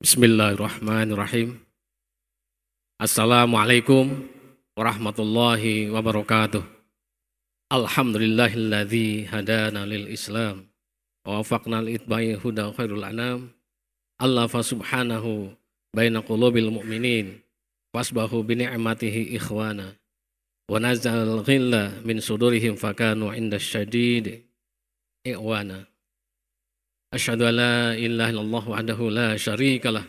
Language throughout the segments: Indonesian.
Bismillahirrahmanirrahim. Assalamualaikum warahmatullahi wabarakatuh. Alhamdulillahilladzi hadana lil Islam wa wafaqna li itba'i huda khairul anam. Allah fa subhanahu baina qulubil mu'minin wasbahu bi ni'matihi ikhwana wa nazzal ghilla min sudurihim fakanu 'inda syadid i'wana. Asyhadu an la ilaha illallah wahdahu la syarikalah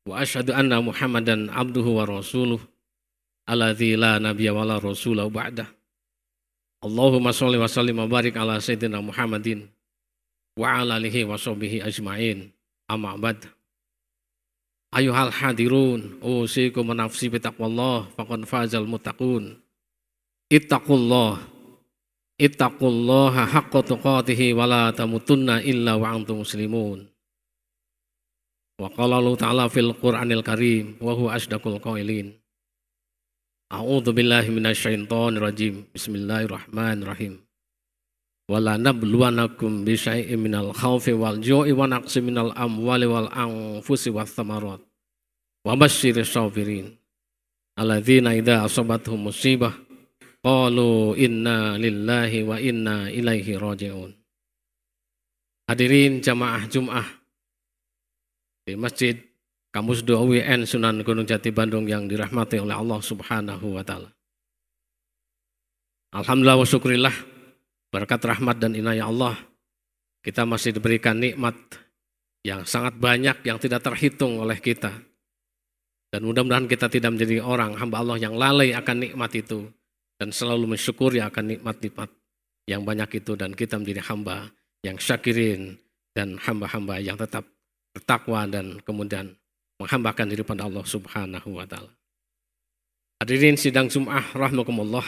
wa asyhadu anna Muhammadan abduhu wa rasuluh alladzi la nabiyya wa la rasula ba'dah. Allahumma shalli wa sallim wa barik ala sayyidina Muhammadin wa ala alihi wa sahbihi ajmain. Amma ba'd. Ayuhal hadirun, usikum nafsi bi taqwallah faqad fazal muttaqun. Ittaqullaha haqqa tuqatih wa la tamutunna illa wa antum muslimun. Wa qala Allah ta'ala fil Qur'anil Karim wa huwa asdaqul qailin. A'udzu billahi minasyaitonir rajim. Bismillahirrahmanirrahim. Wa la nabluwanakum bi syai'in minal khaufi wal ju'i wa naqsin minal amwali wal anfusi wath thamarat. Wa basyyiris sabirin. Alladzina idza asabatuhum musibah qalu inna lillahi wa inna ilaihi raji'un. Hadirin jamaah Jum'ah di Masjid Kamus Dua UIN Sunan Gunung Jati Bandung yang dirahmati oleh Allah Subhanahu wa taala. Alhamdulillah wa syukurillah, berkat rahmat dan inayah Allah kita masih diberikan nikmat yang sangat banyak yang tidak terhitung oleh kita. Dan mudah-mudahan kita tidak menjadi orang hamba Allah yang lalai akan nikmat itu dan selalu mensyukuri akan nikmat-nikmat yang banyak itu, dan kita menjadi hamba yang syakirin dan hamba-hamba yang tetap bertakwa dan kemudian menghambakan diri pada Allah Subhanahu wa taala. Hadirin sidang Jum'ah rahimakumullah.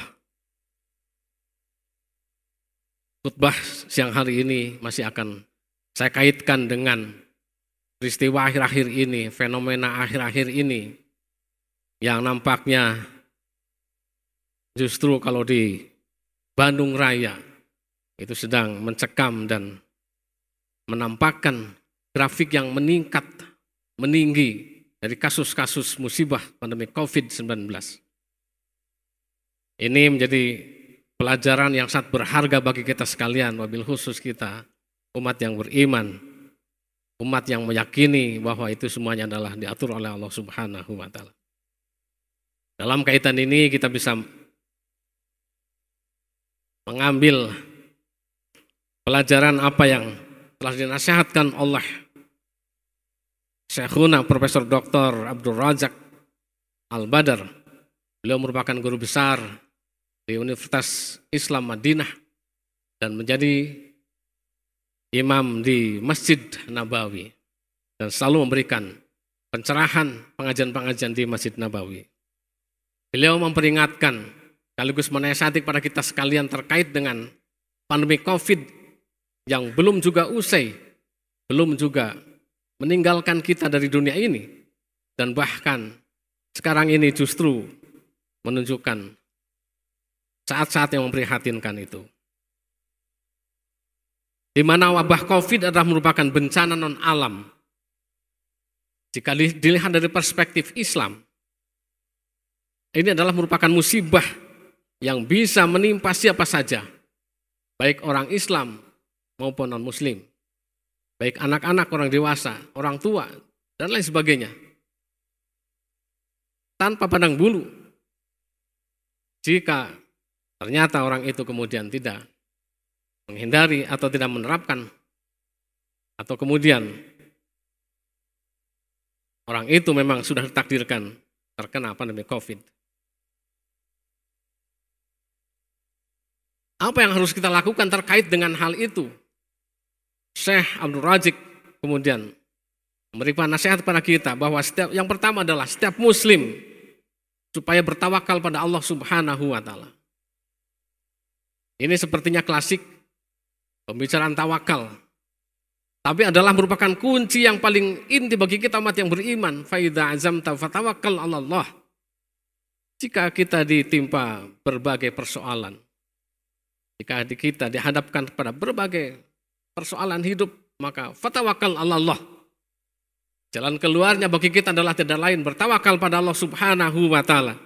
Khutbah siang hari ini masih akan saya kaitkan dengan peristiwa akhir-akhir ini, fenomena akhir-akhir ini yang nampaknya justru kalau di Bandung Raya itu sedang mencekam dan menampakkan grafik yang meningkat, meninggi dari kasus-kasus musibah pandemi COVID-19. Ini menjadi pelajaran yang sangat berharga bagi kita sekalian, wabil khusus kita, umat yang beriman, umat yang meyakini bahwa itu semuanya adalah diatur oleh Allah Subhanahu wa taala. Dalam kaitan ini kita bisa mengambil pelajaran apa yang telah dinasihatkan oleh Syekhuna Profesor Dr. Abdul Razak Al-Badar. Beliau merupakan guru besar di Universitas Islam Madinah dan menjadi imam di Masjid Nabawi dan selalu memberikan pencerahan pengajian-pengajian di Masjid Nabawi. Beliau memperingatkan sekaligus menasihati kepada kita sekalian terkait dengan pandemi COVID yang belum juga usai, belum juga meninggalkan kita dari dunia ini, dan bahkan sekarang ini justru menunjukkan saat-saat yang memprihatinkan itu. Di mana wabah COVID adalah merupakan bencana non-alam. Jika dilihat dari perspektif Islam, ini adalah merupakan musibah yang bisa menimpa siapa saja, baik orang Islam maupun non-Muslim, baik anak-anak, orang dewasa, orang tua, dan lain sebagainya. Tanpa pandang bulu, jika ternyata orang itu kemudian tidak menghindari atau tidak menerapkan, atau kemudian orang itu memang sudah ditakdirkan terkena pandemi COVID. Apa yang harus kita lakukan terkait dengan hal itu? Syekh Abdul Razak kemudian memberikan nasihat kepada kita bahwa yang pertama adalah setiap muslim supaya bertawakal pada Allah Subhanahu wa taala. Ini sepertinya klasik pembicaraan tawakal, tapi adalah merupakan kunci yang paling inti bagi kita umat yang beriman. Fa idza azamta fatawakkal 'ala Allah. Jika kita ditimpa berbagai persoalan, jika kita dihadapkan kepada berbagai persoalan hidup, maka fatawakkal 'ala Allah. Jalan keluarnya bagi kita adalah tidak lain bertawakal pada Allah Subhanahu wa taala.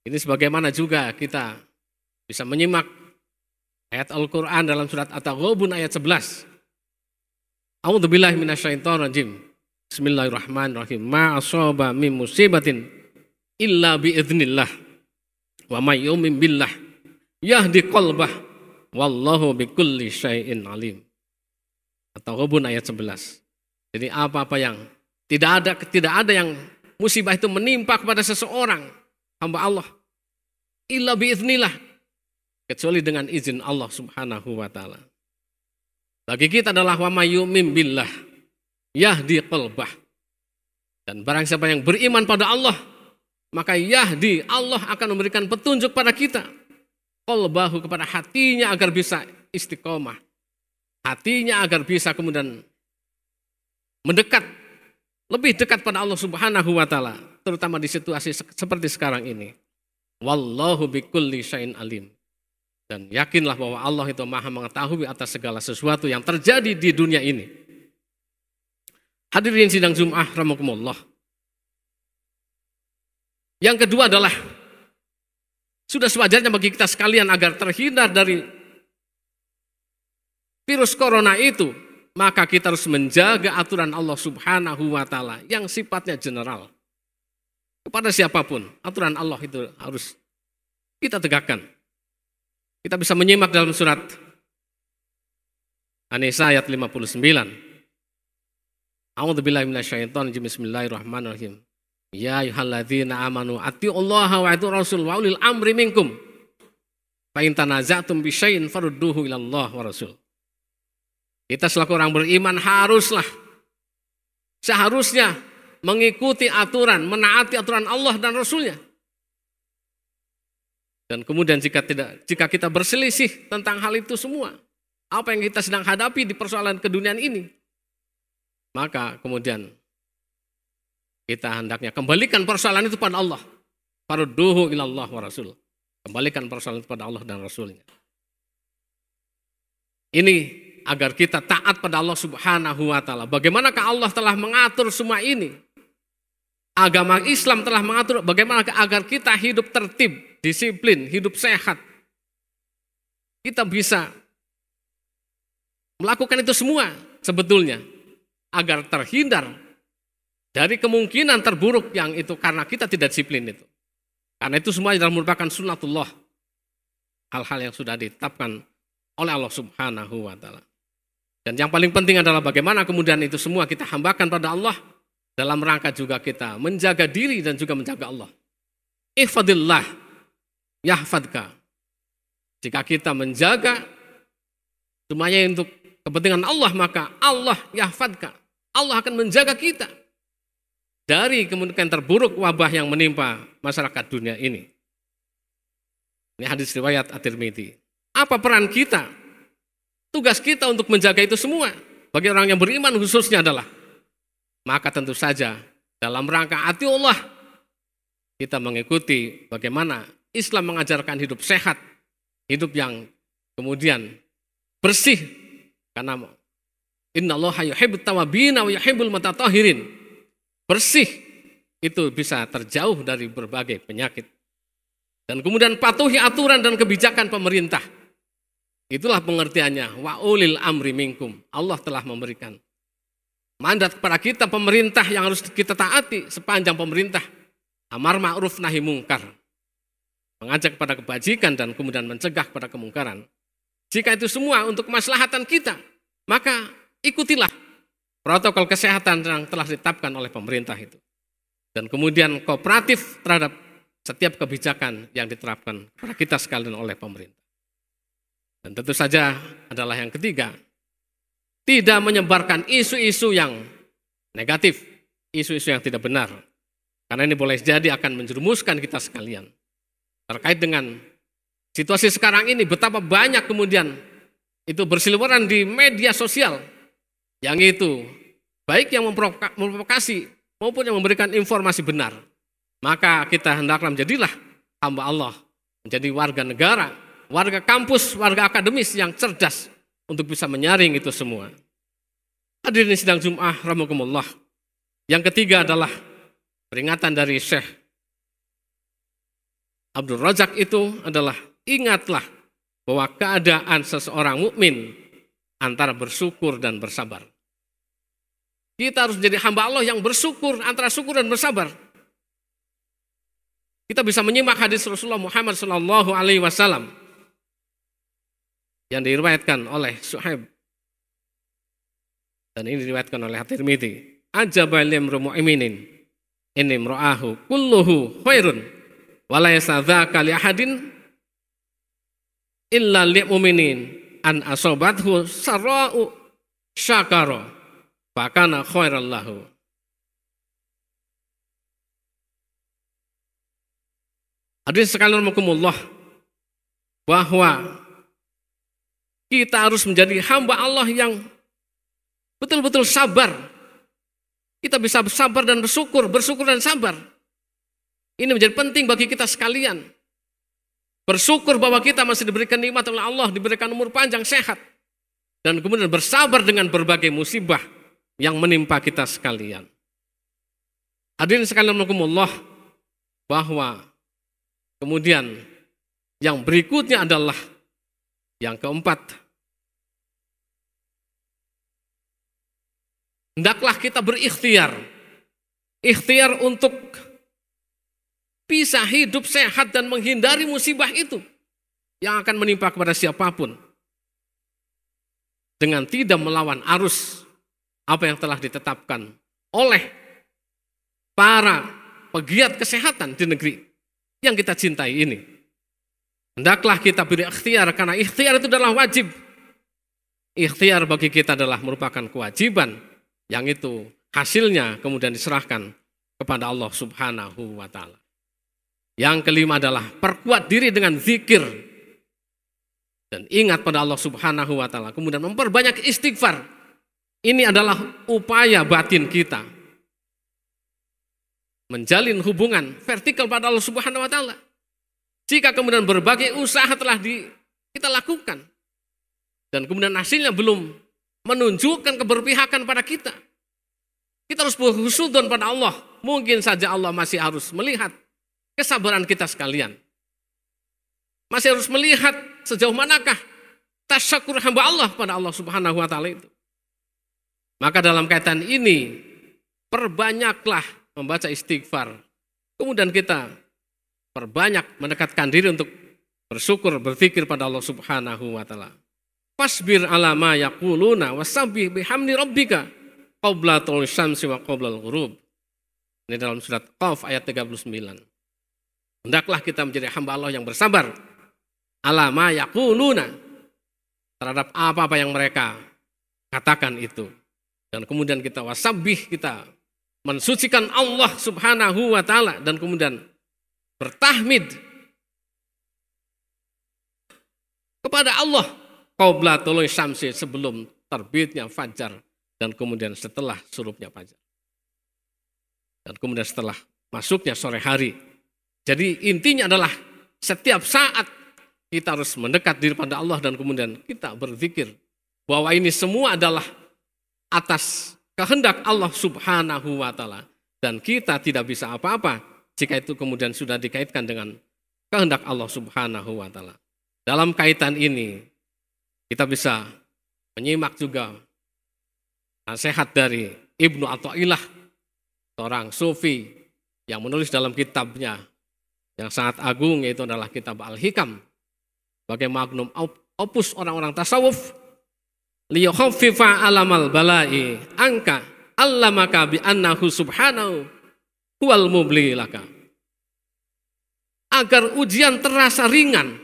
Ini sebagaimana juga kita bisa menyimak ayat Al-Qur'an dalam surat At-Taghabun ayat 11. A'udzubillahi minasyaitonirrajim. Bismillahirrahmanirrahim. Ma asaba min musibatin illa biidznillah. Wa may yu'min billah yahdi qalbah wallahu bikulli syai'in alim. At-Taghabun ayat 11. Jadi apa-apa yang tidak ada yang musibah itu menimpa kepada seseorang hamba Allah illa biiznillah, kecuali dengan izin Allah Subhanahu wa taala. Bagi kita adalah wa may yu'min billah yahdi qalbah. Dan barang siapa yang beriman pada Allah, maka yahdi, Allah akan memberikan petunjuk pada kita. Qalbahu, kepada hatinya agar bisa istiqomah. Hatinya agar bisa kemudian mendekat, lebih dekat pada Allah Subhanahu wa taala, terutama di situasi seperti sekarang ini. Wallahu bikulli syai'in alim. Dan yakinlah bahwa Allah itu Maha mengetahui atas segala sesuatu yang terjadi di dunia ini. Hadirin sidang Jum'ah rahimakumullah. Yang kedua adalah sudah sewajarnya bagi kita sekalian agar terhindar dari virus corona itu, maka kita harus menjaga aturan Allah Subhanahu wa taala yang sifatnya general. Kepada siapapun, aturan Allah itu harus kita tegakkan. Kita bisa menyimak dalam surat An-Nisa ayat 59. A'udzubillahi minasyaitonirrajim. Bismillahirrahmanirrahim. Ya ayyuhalladzina amanu atti'ullaha wa ati'ur rasul wa ulil amri minkum. Fa in tanaza'tum bi syai'in farudduhu ila Allah wa rasul. Kita selaku orang beriman seharusnya mengikuti aturan, menaati aturan Allah dan Rasulnya. Dan kemudian jika kita berselisih tentang hal itu semua, apa yang kita sedang hadapi di persoalan keduniaan ini, maka kemudian kita hendaknya kembalikan persoalan itu pada Allah. Farudduhu ila Allah wa rasul. Kembalikan persoalan itu pada Allah dan Rasulnya. Ini agar kita taat pada Allah Subhanahu wa taala. Bagaimanakah Allah telah mengatur semua ini? Agama Islam telah mengatur bagaimana agar kita hidup tertib, disiplin, hidup sehat. Kita bisa melakukan itu semua sebetulnya agar terhindar dari kemungkinan terburuk yang itu karena kita tidak disiplin itu. Karena itu semua adalah merupakan sunnatullah. Hal-hal yang sudah ditetapkan oleh Allah Subhanahu wa taala. Dan yang paling penting adalah bagaimana kemudian itu semua kita hambakan pada Allah dalam rangka juga kita menjaga diri dan juga menjaga Allah. Ihfadillah yahfadka. Jika kita menjaga semuanya untuk kepentingan Allah, maka Allah yahfadka. Allah akan menjaga kita dari kemungkinan terburuk wabah yang menimpa masyarakat dunia ini. Ini hadis riwayat At-Tirmidzi. Apa peran kita? Tugas kita untuk menjaga itu semua bagi orang yang beriman khususnya adalah, maka tentu saja dalam rangka ati Allah kita mengikuti bagaimana Islam mengajarkan hidup sehat, hidup yang kemudian bersih, karena innallaha yuhibbut tawwabina wa yuhibbul mutatahhirin. Bersih itu bisa terjauh dari berbagai penyakit. Dan kemudian patuhi aturan dan kebijakan pemerintah. Itulah pengertiannya, wa ulil amri minkum. Allah telah memberikan mandat kepada kita pemerintah yang harus kita taati sepanjang pemerintah. Amar ma'ruf nahi mungkar. Mengajak kepada kebajikan dan kemudian mencegah kepada kemungkaran. Jika itu semua untuk kemaslahatan kita, maka ikutilah protokol kesehatan yang telah ditetapkan oleh pemerintah itu. Dan kemudian kooperatif terhadap setiap kebijakan yang diterapkan kepada kita sekalian oleh pemerintah. Dan tentu saja adalah yang ketiga, tidak menyebarkan isu-isu yang negatif, isu-isu yang tidak benar. Karena ini boleh jadi akan menjerumuskan kita sekalian. Terkait dengan situasi sekarang ini, betapa banyak kemudian itu berseliweran di media sosial, yang itu baik yang memprovokasi maupun yang memberikan informasi benar. Maka kita hendaklah menjadilah hamba Allah, menjadi warga negara, warga kampus, warga akademis yang cerdas untuk bisa menyaring itu semua. Hadirin sidang Jum'ah rahimakumullah. Yang ketiga adalah peringatan dari Syekh Abdul Razak itu adalah ingatlah bahwa keadaan seseorang mukmin antara bersyukur dan bersabar. Kita harus menjadi hamba Allah yang bersyukur, antara syukur dan bersabar. Kita bisa menyimak hadis Rasulullah Muhammad SAW yang diriwayatkan oleh Suhaib, dan ini diriwayatkan oleh At-Tirmidzi. Ajaba limru mu'minin inni imra'ahu kulluhu khairun wa laysa dzaka li ahadin illa lil mu'minin an asobathu sarra'u syakara fakana khairal lahu. Hadirin sekalian rahimakumullah, bahwa kita harus menjadi hamba Allah yang betul-betul sabar. Kita bisa sabar dan bersyukur dan sabar. Ini menjadi penting bagi kita sekalian. Bersyukur bahwa kita masih diberikan nikmat oleh Allah, diberikan umur panjang, sehat. Dan kemudian bersabar dengan berbagai musibah yang menimpa kita sekalian. Hadirin sekalian rahimakumullah, bahwa kemudian yang berikutnya adalah yang keempat. Hendaklah kita berikhtiar. Ikhtiar untuk bisa hidup sehat dan menghindari musibah itu yang akan menimpa kepada siapapun. Dengan tidak melawan arus apa yang telah ditetapkan oleh para pegiat kesehatan di negeri yang kita cintai ini. Hendaklah kita berikhtiar, karena ikhtiar itu adalah wajib. Ikhtiar bagi kita adalah merupakan kewajiban, yang itu hasilnya kemudian diserahkan kepada Allah Subhanahu wa Ta'ala. Yang kelima adalah perkuat diri dengan zikir dan ingat pada Allah Subhanahu wa Ta'ala, kemudian memperbanyak istighfar. Ini adalah upaya batin kita menjalin hubungan vertikal pada Allah Subhanahu wa Ta'ala. Jika kemudian berbagai usaha telah kita lakukan dan kemudian hasilnya belum menunjukkan keberpihakan pada kita, kita harus berhusnudzon pada Allah. Mungkin saja Allah masih harus melihat kesabaran kita sekalian. Masih harus melihat sejauh manakah tasyakur hamba Allah pada Allah Subhanahu wa Ta'ala itu. Maka dalam kaitan ini, perbanyaklah membaca istighfar. Kemudian kita perbanyak mendekatkan diri untuk bersyukur, berzikir pada Allah Subhanahu wa Ta'ala. Fasbir ala ma yaquluna wasabbih bihamdi rabbika qabla tulu'i syamsi wa qabla al-ghurub. Ini dalam surat Qaf ayat 39. Hendaklah kita menjadi hamba Allah yang bersabar ala ma yaquluna, terhadap apa-apa yang mereka katakan itu. Dan kemudian kita wasabbih, kita mensucikan Allah Subhanahu wa Ta'ala, dan kemudian bertahmid kepada Allah qabla tulu'i syamsi, sebelum terbitnya fajar dan kemudian setelah surupnya fajar. Dan kemudian setelah masuknya sore hari. Jadi intinya adalah setiap saat kita harus mendekat diri pada Allah dan kemudian kita berzikir bahwa ini semua adalah atas kehendak Allah Subhanahu wa Ta'ala, dan kita tidak bisa apa-apa jika itu kemudian sudah dikaitkan dengan kehendak Allah Subhanahu wa Ta'ala. Dalam kaitan ini kita bisa menyimak juga nasihat dari Ibnu Athaillah, seorang sufi yang menulis dalam kitabnya yang sangat agung, yaitu adalah kitab Al-Hikam, sebagai magnum opus orang-orang tasawuf. Liyukhaffifa alamal balai angka allamaka bi annahu subhanahu huwal mubli laka. Agar ujian terasa ringan,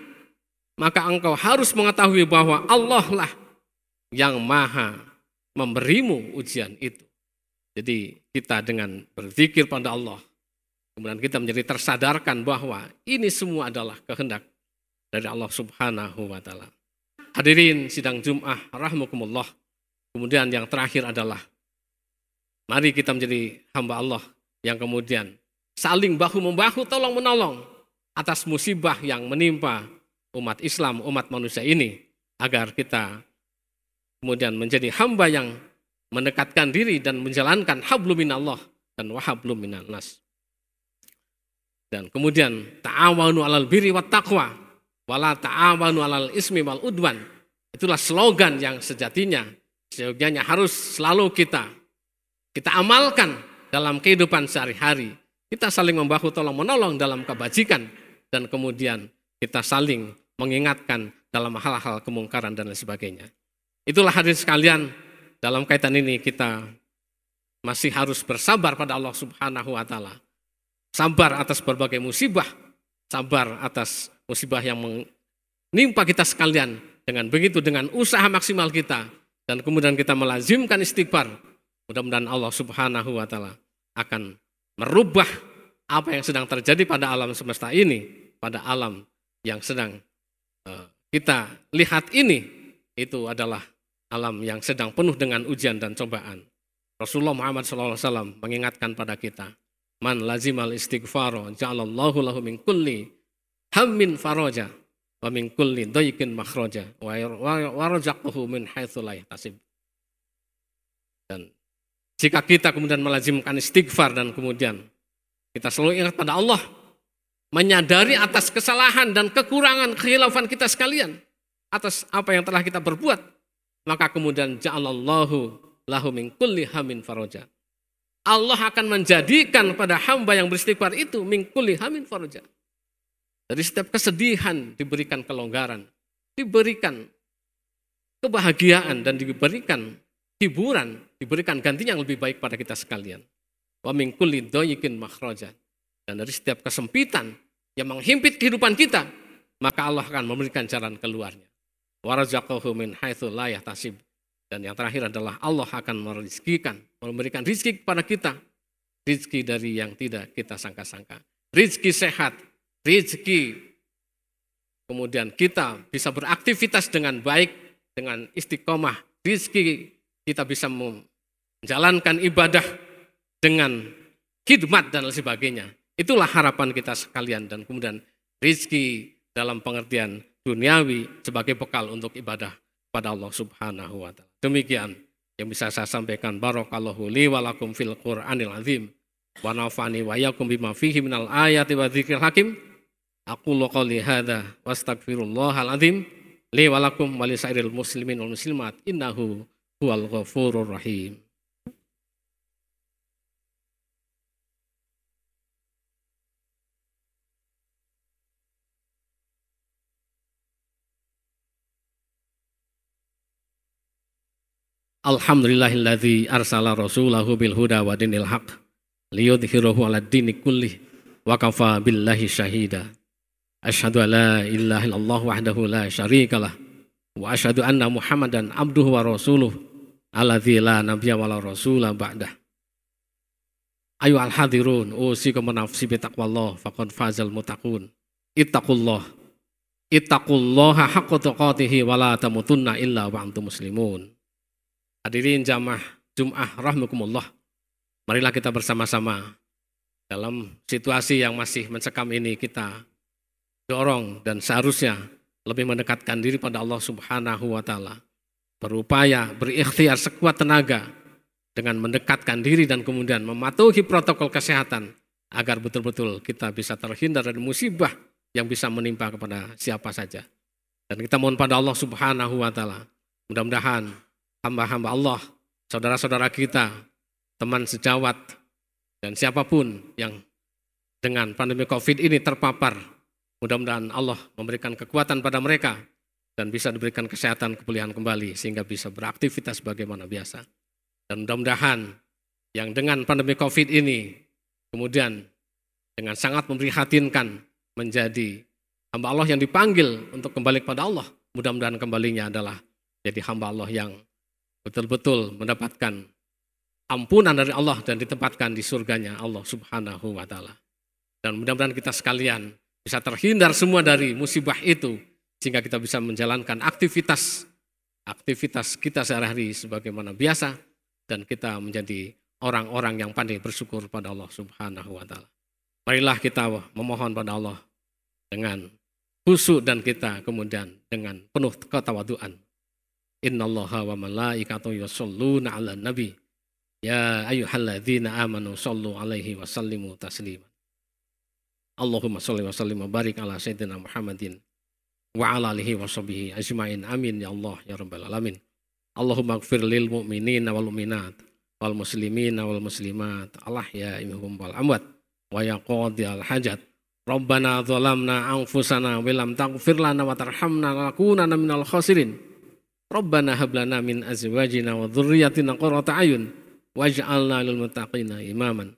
maka engkau harus mengetahui bahwa Allah lah yang maha memberimu ujian itu. Jadi kita dengan berzikir pada Allah, kemudian kita menjadi tersadarkan bahwa ini semua adalah kehendak dari Allah Subhanahu wa Ta'ala. Hadirin sidang Jum'ah rahimakumullah. Kemudian yang terakhir adalah mari kita menjadi hamba Allah yang kemudian saling bahu-membahu, tolong-menolong atas musibah yang menimpa umat Islam, umat manusia ini, agar kita kemudian menjadi hamba yang mendekatkan diri dan menjalankan hablum minallah dan wahablum minan nas. Dan kemudian ta'awanu 'alal birri wat taqwa wala ta'awanu 'alal ismi wal udwan. Itulah slogan yang sejatinya harus selalu kita amalkan dalam kehidupan sehari-hari. Kita saling membahu tolong menolong dalam kebajikan dan kemudian kita saling mengingatkan dalam hal-hal kemungkaran dan lain sebagainya. Itulah hadirin sekalian, dalam kaitan ini kita masih harus bersabar pada Allah Subhanahu wa taala. Sabar atas berbagai musibah, sabar atas musibah yang menimpa kita sekalian. Dengan begitu, dengan usaha maksimal kita, dan kemudian kita melazimkan istighfar, mudah-mudahan Allah Subhanahu wa taala akan merubah apa yang sedang terjadi pada alam semesta ini, pada alam yang sedang kita lihat ini, itu adalah alam yang sedang penuh dengan ujian dan cobaan. Rasulullah Muhammad SAW mengingatkan pada kita, man lazimal istighfaro ja'alallahu lahu min kulli hammin faraja wa min kulli dayqin makhraja wa razaqahu min haitsu la yahtasib. Dan jika kita kemudian melazimkan istighfar dan kemudian kita selalu ingat pada Allah, menyadari atas kesalahan dan kekurangan khilafan kita sekalian, atas apa yang telah kita berbuat, maka kemudian ja'alallahu lahu min kulli hammin faraja. Allah akan menjadikan pada hamba yang beristighfar itu min kulli hammin faraja. Dari setiap kesedihan diberikan kelonggaran, diberikan kebahagiaan dan diberikan hiburan, diberikan gantinya yang lebih baik pada kita sekalian. Wa min kulli dayqin makhraja. Dan dari setiap kesempitan yang menghimpit kehidupan kita, maka Allah akan memberikan jalan keluarnya. Wa razaqahu min haitsu la yahtasib. Dan yang terakhir adalah Allah akan memberikan rizki kepada kita, rizki dari yang tidak kita sangka-sangka, rizki sehat, rizki kemudian kita bisa beraktivitas dengan baik, dengan istiqomah, rizki kita bisa menjalankan ibadah dengan khidmat dan lain sebagainya. Itulah harapan kita sekalian, dan kemudian rizki dalam pengertian duniawi sebagai bekal untuk ibadah pada Allah Subhanahu wa taala. Demikian yang bisa saya sampaikan. Barakallahu li wa lakum fil Qur'anil azim wa nafa'ani wa iyyakum bima fihi minal ayati wa dzikril hakim. Aqulu qouli hadza wa astaghfirullahal azim li wa lakum wa lisairil muslimin wal muslimat innahu huwal ghafurur rahim. Alhamdulillahilladzi arsala rasulahu bil huda wa dinil haq liyudhhirahu 'alad dini kullih wa kafa billahi syahida. Asyhadu an la ilaha illallah wahdahu la syarikalah wa asyhadu anna Muhammadan abduhu wa rasuluh alladzi la nabiyya wa la rasula ba'dah. Ayyuhal hadirun, usikum nafsi bi taqwallah faqad fazal muttaqun. Ittaqullaha haqqa tuqatih wa la tamutunna illa wa antum muslimun. Hadirin jamaah Jum'ah rahmukumullah, marilah kita bersama-sama dalam situasi yang masih mencekam ini kita dorong dan seharusnya lebih mendekatkan diri pada Allah Subhanahu wa taala. Berupaya, berikhtiar sekuat tenaga dengan mendekatkan diri dan kemudian mematuhi protokol kesehatan agar betul-betul kita bisa terhindar dari musibah yang bisa menimpa kepada siapa saja. Dan kita mohon pada Allah Subhanahu wa taala, mudah-mudahan hamba-hamba Allah, saudara-saudara kita, teman sejawat, dan siapapun yang dengan pandemi COVID ini terpapar, mudah-mudahan Allah memberikan kekuatan pada mereka dan bisa diberikan kesehatan kepulihan kembali sehingga bisa beraktivitas bagaimana biasa. Dan mudah-mudahan yang dengan pandemi COVID ini kemudian dengan sangat memprihatinkan menjadi hamba Allah yang dipanggil untuk kembali kepada Allah, mudah-mudahan kembalinya adalah jadi hamba Allah yang betul-betul mendapatkan ampunan dari Allah dan ditempatkan di surganya Allah Subhanahu wa taala. Dan mudah-mudahan kita sekalian bisa terhindar semua dari musibah itu sehingga kita bisa menjalankan aktivitas kita sehari-hari sebagaimana biasa dan kita menjadi orang-orang yang pandai bersyukur pada Allah Subhanahu wa taala. Marilah kita memohon pada Allah dengan khusyuk dan kita kemudian dengan penuh ketawaduan. Innallaha wa malaikatahu yusholluna 'alan nabi. Ya ayyuhalladzina amanu shallu 'alaihi wa sallimu taslima. Allahumma shalli wa sallim wa barik ala sayyidina Muhammadin wa ala alihi wa sahbihi ajmain. Amin ya Allah ya rabbal alamin. Allahumma ighfir lil mu'minina wal mu'minat wal muslimina wal muslimat al ahya'i minhum wal amwat wa ya qadiyal hajat. Rabbana zalamna anfusana wa lam taghfir lana wa tarhamna lanakunanna minal khasirin. Rabbana hab lana min azwajina wa dhurriyyatina qurrata a'yun waj'alna lil muttaqina imaman.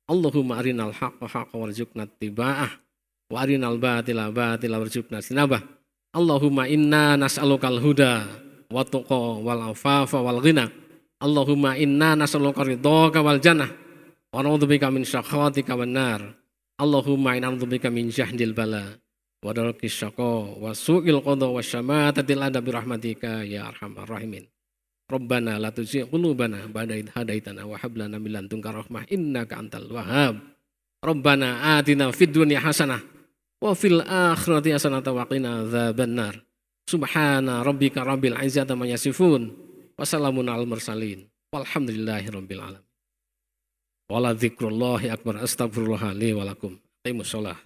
Allahumma arinal haqqa haqqan warzuqna ittiba'ah wa arinal batila batila warzuqna ijtinabah. Allahumma inna nas'alukal huda wa tuqa wal afafa wal ghina. Allahumma inna nas'aluka ridhaka wal jannah wa na'udzubika min syakhatika wan nar. Allahumma inna na'udzubika min jahdil bala wa darkis syaqa wa su'il qada wa syamatatil adab bi rahmatika ya arhamar rahimin. Rabbana la tuzigh qulubana ba'da idh hadaitana wa hab lana min ladunka rahmah innaka antal wahhab. Rabbana atina fid dunya hasanah wa fil akhirati hasanah wa qina adzabannar. Subhana rabbika rabbil izzati amma yasifun wa salamun alal mursalin walhamdulillahi rabbil alamin. Wala dzikrullahi akbar. Astagfirullah li wa lakum. Aqimus shalah.